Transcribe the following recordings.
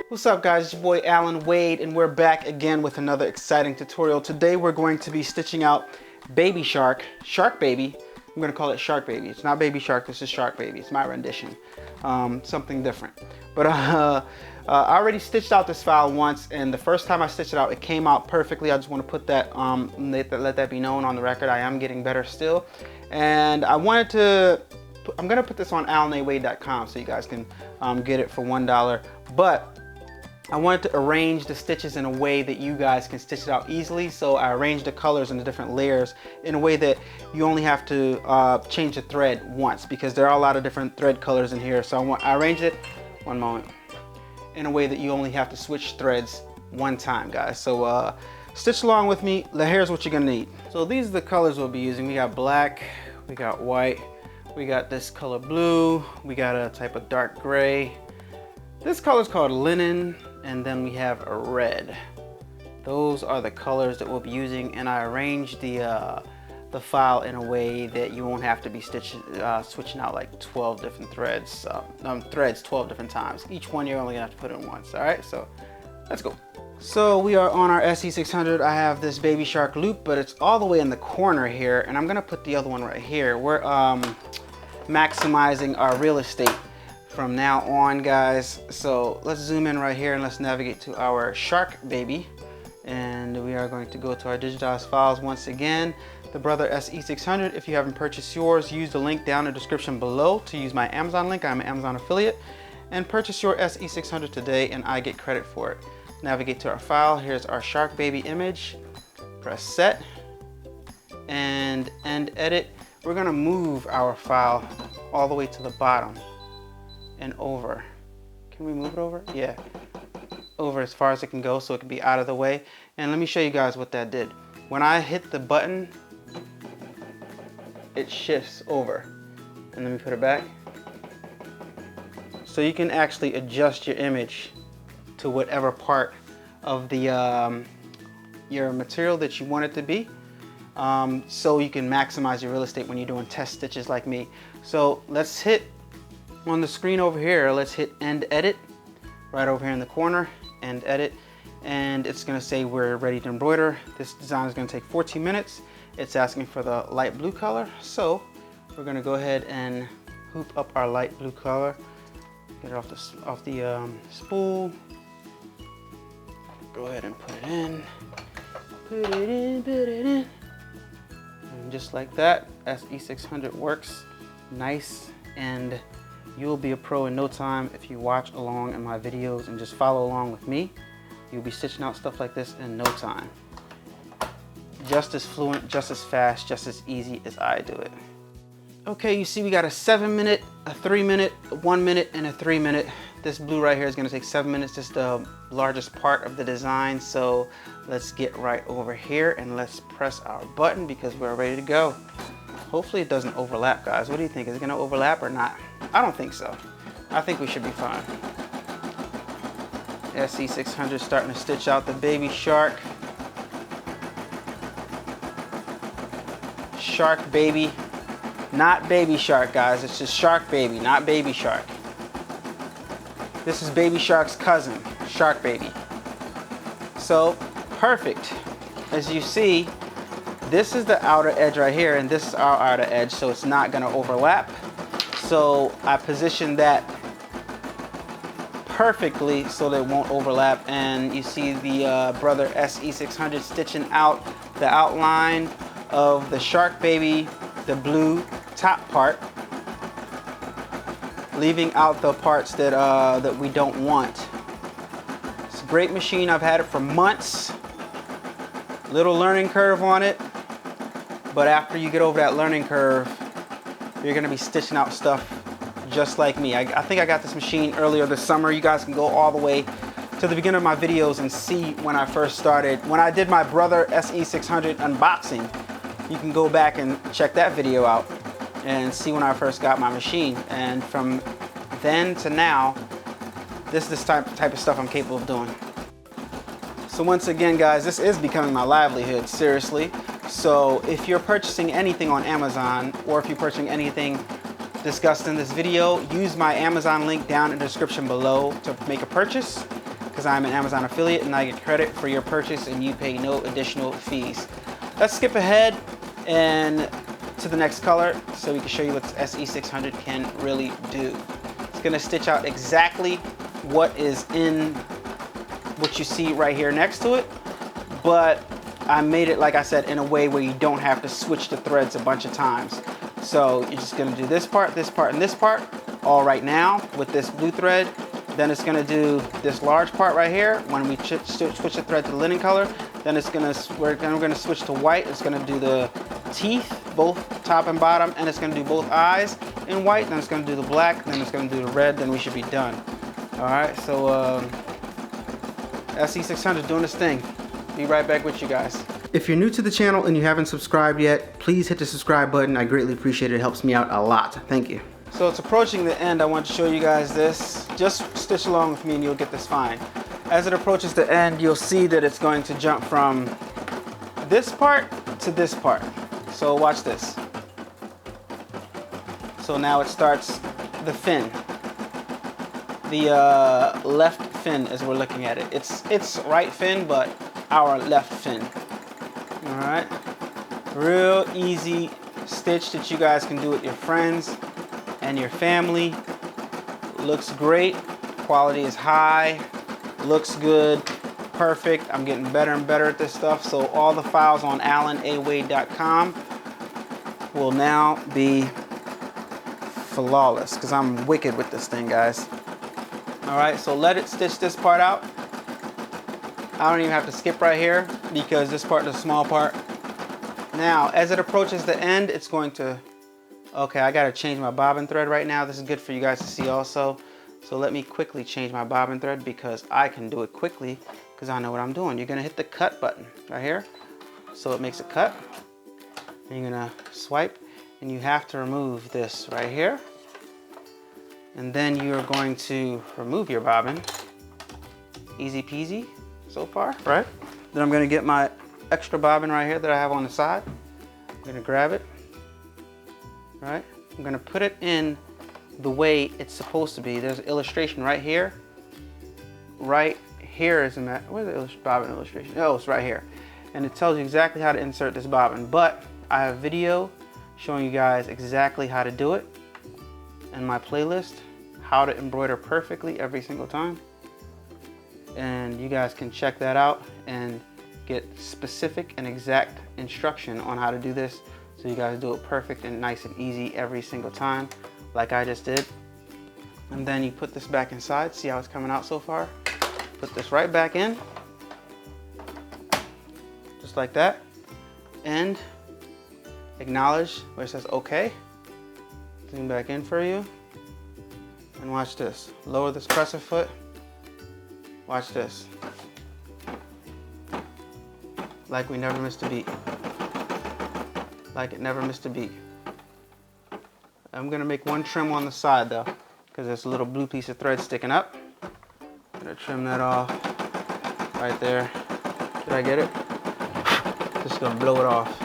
What's up guys, it's your boy Allan Wade and we're back again with another exciting tutorial. Today we're going to be stitching out Baby Shark, Shark Baby. I'm going to call it Shark Baby. It's not Baby Shark, this is Shark Baby. It's my rendition, something different. But I already stitched out this file once, and the first time I stitched it out, it came out perfectly. I just want to put that, let that be known on the record. I am getting better still. And I wanted to, I'm going to put this on allanawade.com so you guys can get it for $1. But I wanted to arrange the stitches in a way that you guys can stitch it out easily. So I arranged the colors and the different layers in a way that you only have to change the thread once, because there are a lot of different thread colors in here. So I arranged it, one moment, in a way that you only have to switch threads one time, guys. So stitch along with me. Here's what you're gonna need. So these are the colors we'll be using. We got black, we got white, we got this color blue, we got a type of dark gray. This color is called linen, and then we have a red. Those are the colors that we'll be using, and I arranged the file in a way that you won't have to be switching out like 12 different threads, 12 different times. Each one you're only gonna have to put in once. All right, so let's go. So we are on our SE600. I have this Baby Shark loop, but it's all the way in the corner here, and I'm gonna put the other one right here. We're maximizing our real estate from now on, guys. So let's zoom in right here and let's navigate to our Shark Baby, and we are going to go to our digitized files once again. The Brother SE600. If you haven't purchased yours, use the link down in the description below to use my Amazon link. I'm an Amazon affiliate, and purchase your SE600 today and I get credit for it. Navigate to our file. Here's our Shark Baby image. Press set and end edit. We're gonna move our file all the way to the bottom and over. Can we move it over? Yeah, over as far as it can go so it can be out of the way. And let me show you guys what that did. When I hit the button, it shifts over. And let me put it back. So you can actually adjust your image to whatever part of the your material that you want it to be. So you can maximize your real estate when you're doing test stitches like me. So let's hit on the screen over here, let's hit end edit right over here in the corner, end edit, and it's going to say we're ready to embroider. This design is going to take 14 minutes. It's asking for the light blue color, so we're going to go ahead and hoop up our light blue color, get it off the spool, go ahead and put it in, put it in, and just like that, SE600 works nice, and you'll be a pro in no time if you watch along in my videos and just follow along with me. You'll be stitching out stuff like this in no time. Just as fluent, just as fast, just as easy as I do it. Okay, you see we got a 7-minute, a 3-minute, a 1-minute, and a 3-minute. This blue right here is gonna take 7 minutes. This is the largest part of the design. So let's get right over here and let's press our button because we're ready to go. Hopefully it doesn't overlap, guys. What do you think? Is it gonna overlap or not? I don't think so. I think we should be fine. SE600 starting to stitch out the Baby Shark. Shark Baby. Not Baby Shark, guys. It's just Shark Baby, not Baby Shark. This is Baby Shark's cousin, Shark Baby. So, perfect. As you see, this is the outer edge right here, and this is our outer edge, so it's not gonna overlap. So I positioned that perfectly so that it won't overlap, and you see the Brother SE600 stitching out the outline of the Shark Baby, the blue top part, leaving out the parts that, that we don't want. It's a great machine. I've had it for months. Little learning curve on it, but after you get over that learning curve, you're gonna be stitching out stuff just like me. I think I got this machine earlier this summer. You guys can go all the way to the beginning of my videos and see when I first started. When I did my Brother SE600 unboxing, you can go back and check that video out and see when I first got my machine. And from then to now, this is the type of stuff I'm capable of doing. So once again, guys, this is becoming my livelihood, seriously. So if you're purchasing anything on Amazon, or if you're purchasing anything discussed in this video, use my Amazon link down in the description below to make a purchase. because I'm an Amazon affiliate and I get credit for your purchase and you pay no additional fees. Let's skip ahead and to the next color so we can show you what this SE600 can really do. It's gonna stitch out exactly what is in what you see right here next to it, but I made it, like I said, in a way where you don't have to switch the threads a bunch of times. So you're just gonna do this part, and this part all right now with this blue thread. Then it's gonna do this large part right here. When we switch the thread to the linen color, then we're gonna switch to white. It's gonna do the teeth, both top and bottom, and it's gonna do both eyes in white. Then it's gonna do the black, then it's gonna do the red, then we should be done. All right, so SE600 doing this thing. Be right back with you guys. If you're new to the channel and you haven't subscribed yet, please hit the subscribe button. I greatly appreciate it. It helps me out a lot. Thank you. So it's approaching the end. I want to show you guys this. Just stitch along with me and you'll get this fine. As it approaches the end, you'll see that it's going to jump from this part to this part. So watch this. So now it starts the fin. The left fin as we're looking at it. It's right fin, but our left fin. All right. Real easy stitch that you guys can do with your friends and your family. Looks great. Quality is high. Looks good. Perfect. I'm getting better and better at this stuff. So all the files on allanawade.com will now be flawless because I'm wicked with this thing, guys. All right, so let it stitch this part out. I don't even have to skip right here because this part is a small part. Now, as it approaches the end, it's going to, okay, I gotta change my bobbin thread right now. This is good for you guys to see also. So let me quickly change my bobbin thread because I can do it quickly because I know what I'm doing. You're gonna hit the cut button right here. So it makes a cut. And you're gonna swipe and you have to remove this right here. And then you're going to remove your bobbin. Easy peasy so far, right? Then I'm gonna get my extra bobbin right here that I have on the side. I'm gonna grab it, right? I'm gonna put it in the way it's supposed to be. There's an illustration right here. Right here is where's the bobbin illustration? Oh, it's right here. And it tells you exactly how to insert this bobbin. But I have a video showing you guys exactly how to do it in my playlist, how to embroider perfectly every single time. And you guys can check that out and get specific and exact instruction on how to do this so you guys do it perfect and nice and easy every single time like I just did. And then you put this back inside. See how it's coming out so far? Put this right back in just like that and acknowledge where it says okay. Zoom back in for you and watch this. Lower this presser foot. Watch this. Like we never missed a beat. Like it never missed a beat. I'm gonna make one trim on the side though, because there's a little blue piece of thread sticking up. I'm gonna trim that off right there. Did I get it? Just gonna blow it off.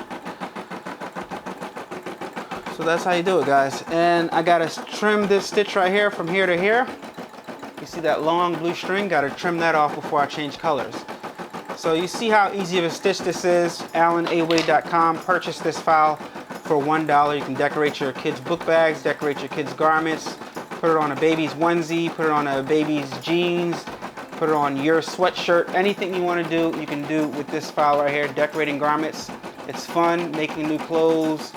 So that's how you do it, guys. And I gotta trim this stitch right here from here to here. You see that long blue string? Gotta trim that off before I change colors. So you see how easy of a stitch this is. AllanAwade.com. Purchase this file for $1. You can decorate your kids' book bags, decorate your kids' garments, put it on a baby's onesie, put it on a baby's jeans, put it on your sweatshirt. Anything you want to do, you can do with this file right here, decorating garments. It's fun making new clothes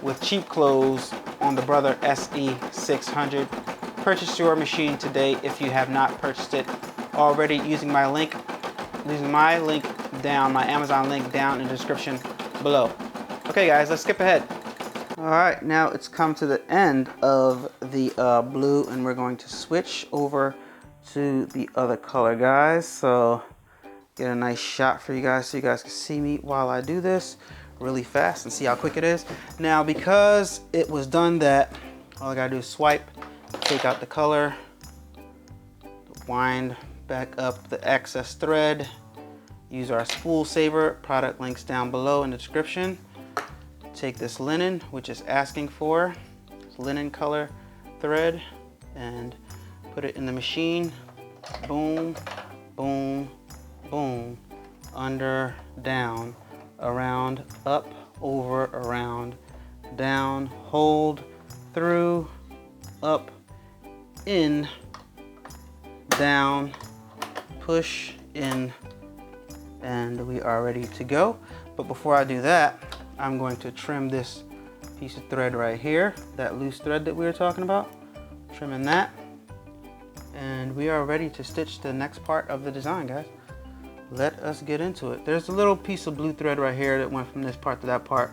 with cheap clothes on the Brother SE600. Purchase your machine today if you have not purchased it already using my link down, my Amazon link down in the description below. Okay guys, let's skip ahead. All right, now it's come to the end of the blue and we're going to switch over to the other color, guys. So get a nice shot for you guys so you guys can see me while I do this really fast and see how quick it is. Now, because it was done that, all I gotta do is swipe, take out the color, wind back up the excess thread, use our spool saver, product links down below in the description. Take this linen, which is asking for linen color thread, and put it in the machine. Boom, boom, boom, under, down, around, up, over, around, down, hold, through, up, in, down, push, in, and we are ready to go. But before I do that, I'm going to trim this piece of thread right here, that loose thread that we were talking about, trimming that, and we are ready to stitch the next part of the design, guys. Let us get into it. There's a little piece of blue thread right here that went from this part to that part.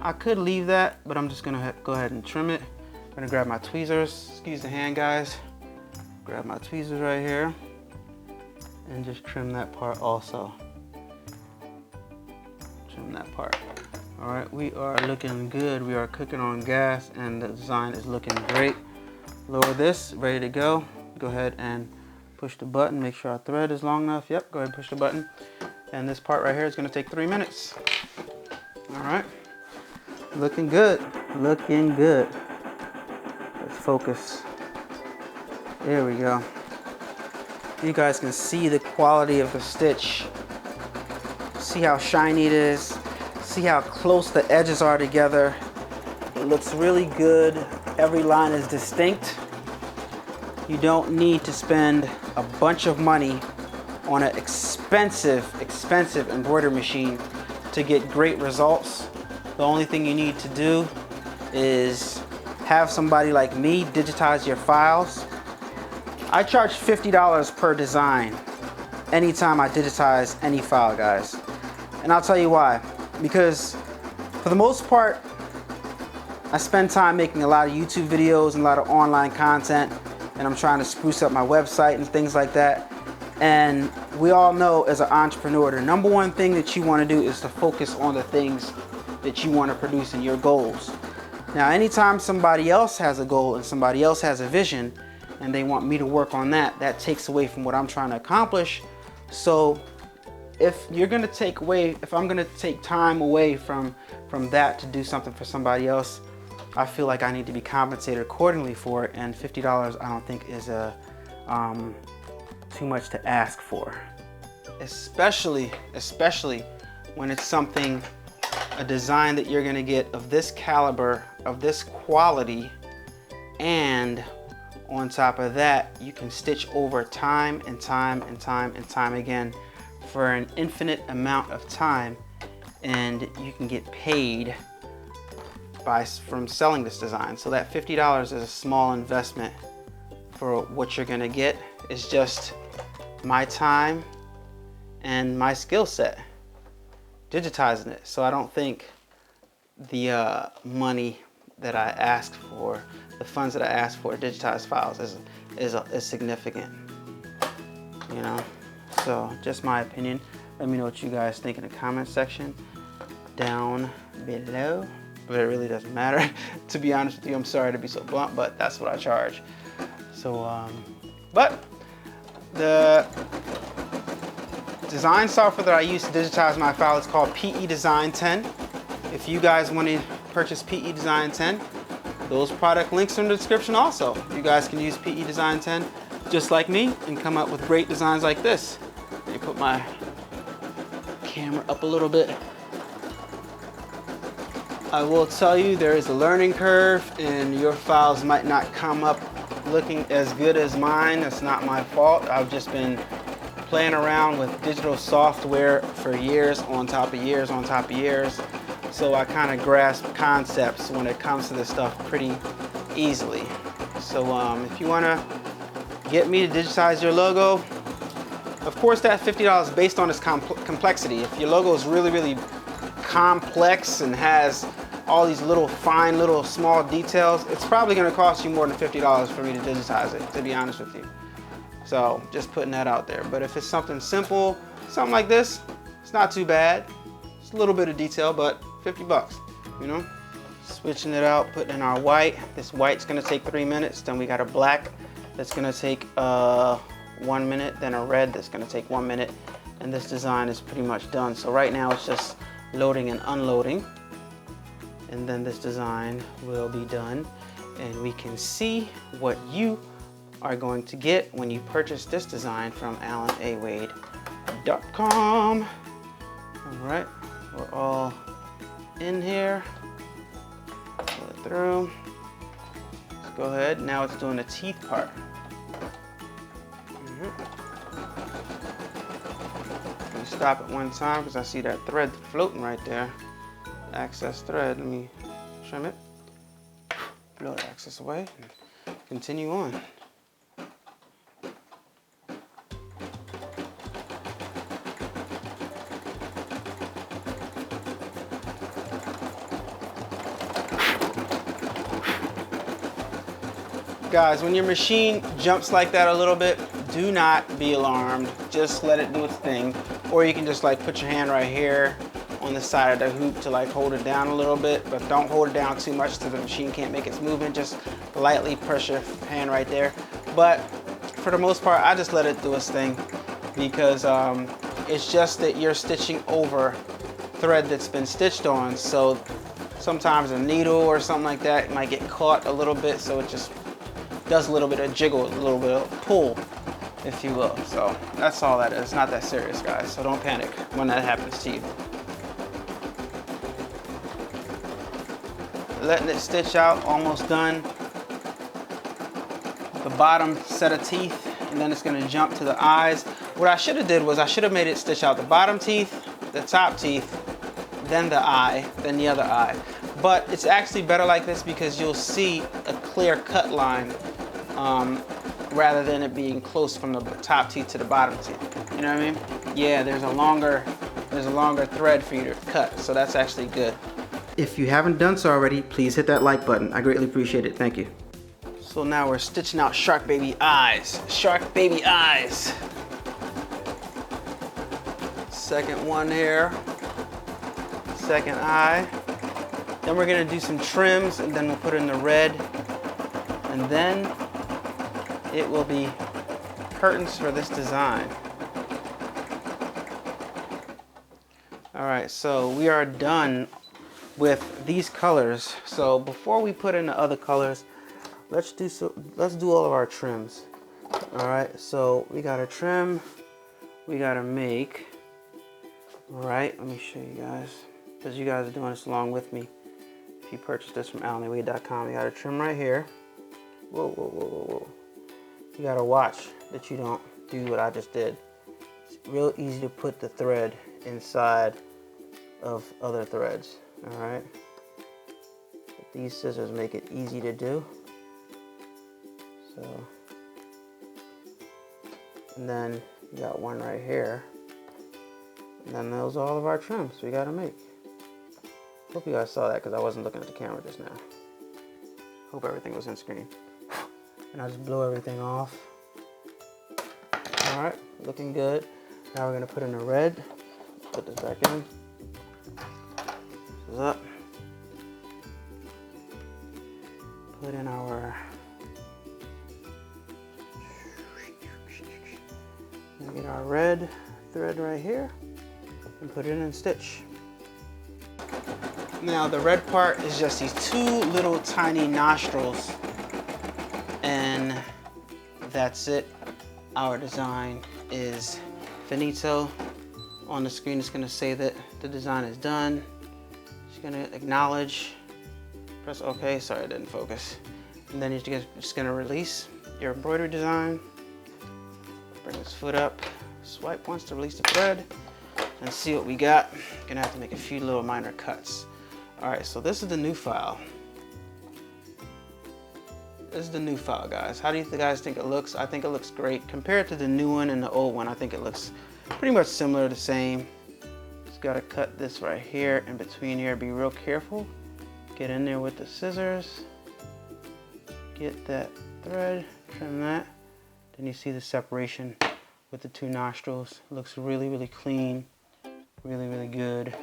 I could leave that, but I'm just gonna go ahead and trim it. I'm gonna grab my tweezers, excuse the hand, guys. Grab my tweezers right here and just trim that part also. Trim that part. All right, we are looking good. We are cooking on gas and the design is looking great. Lower this, ready to go. Go ahead and push the button, make sure our thread is long enough. Yep, go ahead and push the button. And this part right here is gonna take 3 minutes. All right, looking good, looking good. Let's focus. There we go. You guys can see the quality of the stitch. See how shiny it is. See how close the edges are together. It looks really good. Every line is distinct. You don't need to spend a bunch of money on an expensive embroidery machine to get great results. The only thing you need to do is have somebody like me digitize your files. I charge $50 per design anytime I digitize any file, guys. And I'll tell you why. Because for the most part, I spend time making a lot of YouTube videos and a lot of online content, and I'm trying to spruce up my website and things like that. And we all know as an entrepreneur, the number one thing that you want to do is to focus on the things that you want to produce in your goals. Now, anytime somebody else has a goal and somebody else has a vision and they want me to work on that, that takes away from what I'm trying to accomplish. So if you're going to take away, if I'm going to take time away from that to do something for somebody else, I feel like I need to be compensated accordingly for it, and $50 I don't think is too much to ask for. Especially when it's something, a design that you're gonna get of this caliber, of this quality, and on top of that, you can stitch over time and time and time and time again for an infinite amount of time, and you can get paid from selling this design. So that $50 is a small investment for what you're gonna get. It's just my time and my skill set digitizing it. So I don't think the money that I asked for, the funds that I asked for to digitize files is significant, you know? So just my opinion. Let me know what you guys think in the comment section down below. But it really doesn't matter. To be honest with you, I'm sorry to be so blunt, but that's what I charge. So, but the design software that I use to digitize my file is called PE Design 10. If you guys want to purchase PE Design 10, those product links are in the description also. You guys can use PE Design 10 just like me and come up with great designs like this. Let me put my camera up a little bit. I will tell you there is a learning curve and your files might not come up looking as good as mine. It's not my fault. I've just been playing around with digital software for years on top of years on top of years. So I kind of grasp concepts when it comes to this stuff pretty easily. So if you want to get me to digitize your logo, of course that $50 is based on its complexity. If your logo is really complex and has all these little fine little small details, it's probably going to cost you more than $50 for me to digitize it, to be honest with you. So just putting that out there. But if it's something simple, something like this, it's not too bad. It's a little bit of detail, but 50 bucks, you know? Switching it out, putting in our white. This white's going to take 3 minutes. Then we got a black that's going to take 1 minute. Then a red that's going to take 1 minute. And this design is pretty much done. So right now it's just loading and unloading, and then this design will be done and we can see what you are going to get when you purchase this design from AllanAWade.com. All right, we're all in here. Pull it through. Let's go ahead. Now it's doing the teeth part. Let me stop at one time because I see that thread floating right there. Excess thread. Let me trim it. Blow the excess away. And continue on. Guys, when your machine jumps like that a little bit, do not be alarmed. Just let it do its thing. Or you can just like put your hand right here on the side of the hoop to like hold it down a little bit, but don't hold it down too much so the machine can't make its movement. Just lightly press your hand right there. But for the most part, I just let it do its thing because it's just that you're stitching over thread that's been stitched on. So sometimes a needle or something like that might get caught a little bit, so it just does a little bit of jiggle, a little bit of pull, if you will. So that's all that is. It's not that serious, guys. So don't panic when that happens to you. Letting it stitch out, almost done. The bottom set of teeth, and then it's gonna jump to the eyes. What I should have did was I should have made it stitch out the bottom teeth, the top teeth, then the eye, then the other eye. But it's actually better like this because you'll see a clear cut line rather than it being close from the top teeth to the bottom teeth. You know what I mean? Yeah, there's a longer thread for you to cut, so that's actually good. If you haven't done so already, please hit that like button. I greatly appreciate it. Thank you. So now we're stitching out shark baby eyes. Shark baby eyes. Second one here. Second eye. Then we're gonna do some trims, and then we'll put in the red, and then it will be curtains for this design. All right, so we are done with these colors. So before we put in the other colors, let's do all of our trims. All right, so we got a trim, we gotta make. All right, let me show you guys, because you guys are doing this along with me. If you purchase this from AllanAWade.com, you got a trim right here. Whoa, whoa, whoa, whoa, whoa. You gotta watch that you don't do what I just did. It's real easy to put the thread inside of other threads, all right? But these scissors make it easy to do. So, and then you got one right here. And then those are all of our trims we gotta make. Hope you guys saw that because I wasn't looking at the camera just now. Hope everything was in screen. And I just blow everything off. All right, looking good. Now we're gonna put in the red. Put this back in. This is up. Put in our. Get our red thread right here and put it in and stitch. Now the red part is just these two little tiny nostrils, and that's it. Our design is finito. On the screen it's gonna say that the design is done. Just gonna acknowledge, press OK, sorry it didn't focus. And then you're just gonna release your embroidery design. Bring this foot up, swipe once to release the thread, and see what we got. Gonna have to make a few little minor cuts. All right, so this is the new file. This is the new file, guys. How do you guys think it looks? I think it looks great. Compared to the new one and the old one, I think it looks pretty much similar, the same. Just gotta cut this right here in between here. Be real careful. Get in there with the scissors. Get that thread, trim that. Then you see the separation with the two nostrils. It looks really, really clean. Really, really good.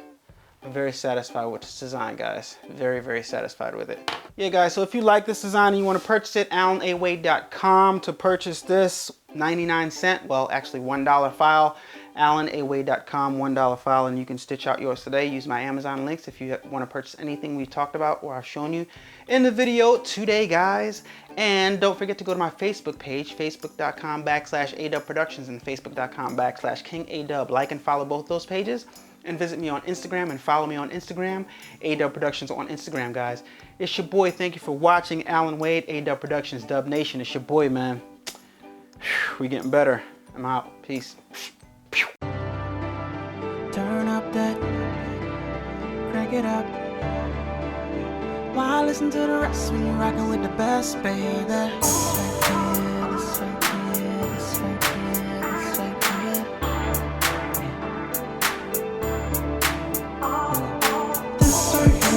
I'm very satisfied with this design, guys. Very, very satisfied with it. Yeah, guys, so if you like this design and you want to purchase it, AllanAWade.com to purchase this 99 cent, well, actually $1 file. AllanAwade.com, $1 file, and you can stitch out yours today. Use my Amazon links if you want to purchase anything we talked about or I've shown you in the video today, guys. And don't forget to go to my Facebook page, facebook.com/adubbproductions and facebook.com/King A-Dubb. Like and follow both those pages. And visit me on Instagram and follow me on Instagram, A-Dubb Productions on Instagram, guys. It's your boy. Thank you for watching. Allan Wade, A-Dubb Productions, Dub Nation. It's your boy, man. We getting better. I'm out. Peace. Turn up that, crank it up. Why listen to the rest when you're rocking with the best, baby?